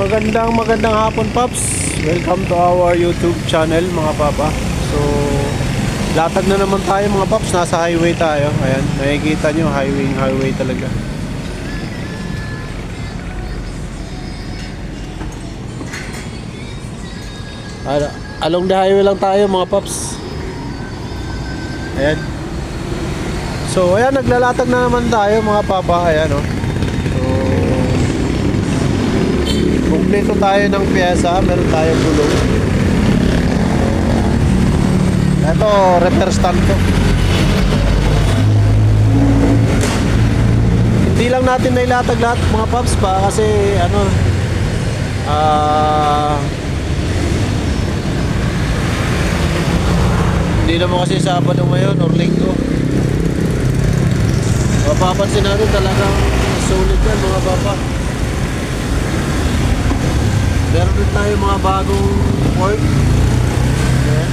Magandang hapon, Paps. Welcome to our YouTube channel, mga papa. So, latag na naman tayo, mga Paps. Nasa highway tayo. Ayan, nakikita nyo, highway talaga. Along the highway lang tayo, mga Paps. Ayan. So, ayan, naglalatag na naman tayo, mga papa. Ayan, oh. Kumpleto tayo ng pyesa, meron tayong gulong. Ito, repair stand to. Hindi lang natin nailatag lahat, mga Paps, pa kasi hindi naman kasi Sabado ngayon or Linggo. Mapapansin natin talagang solid yan, mga papa. Meron din tayo mga bagong fork. Ayan.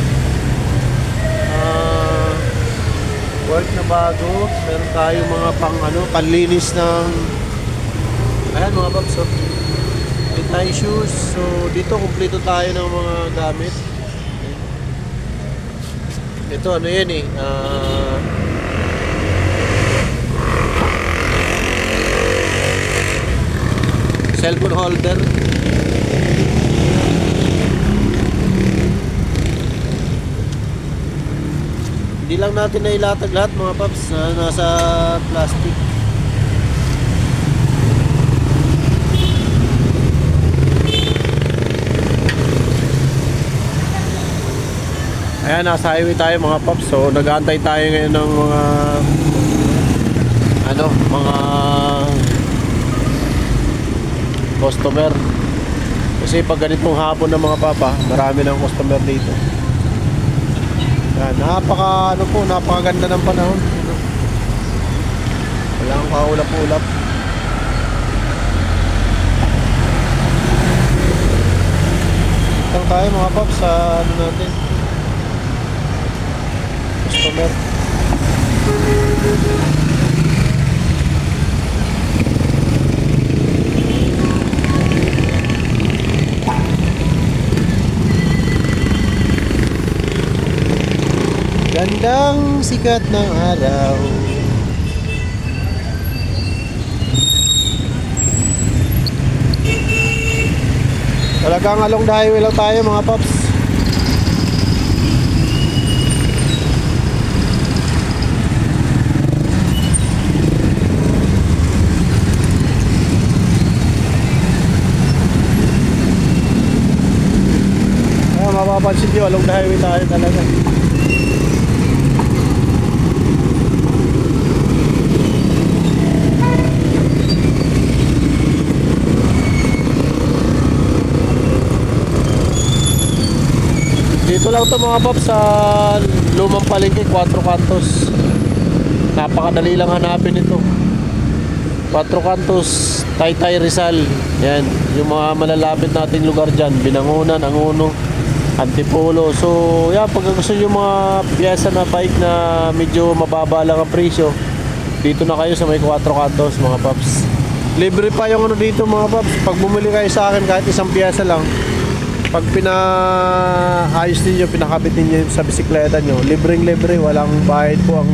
Fork na bago. Meron tayo mga panlinis ng ayan, mga Paps. May tayo shoes. So dito kumpleto tayo ng mga gamit. Ito ano yan eh, cellphone holder. Hindi lang natin nailatag lahat, mga Paps, na nasa plastic. Ayan, nasa highway tayo, mga Paps. So nag-aantay tayo ngayon ng mga customer. Kasi pag ganitong hapon ng mga papa, marami ng customer dito. Yan, napakaganda ng panahon. Walang kaulap-ulap. Itang tayo, mga Paps, sa natin customer. Gandang sikat ng araw. Talagang along the highway lang tayo, mga Paps. Ayan, mapapansin nyo, along the highway tayo talaga. Dito lang to, mga Paps, sa Lumang Palengke, 4 Cantos. Napakadali lang hanapin ito. 4 Cantos, Taytay, Rizal. Yan, yung mga malalapit nating lugar dyan. Binangonan, Angono, Antipolo. So yan, pag gusto nyo mga pyesa na bike na medyo mababa lang ang presyo, dito na kayo sa may 4 Cantos, mga Paps. Libre pa yung dito, mga Paps. Pag bumili kayo sa akin kahit isang pyesa lang, pag pinaayos niyo, pinakabit niyo sa bisikleta niyo, libre, walang bayad po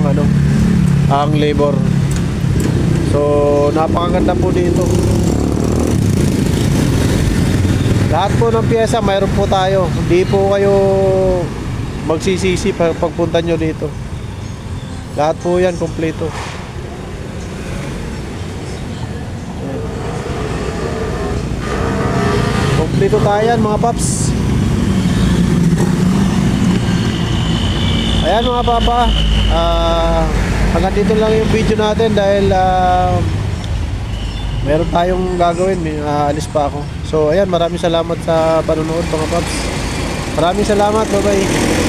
ang labor. So napakaganda po dito. Lahat po ng pyesa mayroon po tayo. Hindi po kayo magsisisi pagpunta niyo dito. Lahat po yan kompleto. Dito tayo yan, mga Paps. Ayan, mga papa, hanggang dito lang yung video natin dahil meron tayong gagawin. Alis pa ako. So ayan, maraming salamat sa panonood, mga Paps. Maraming salamat, bye bye.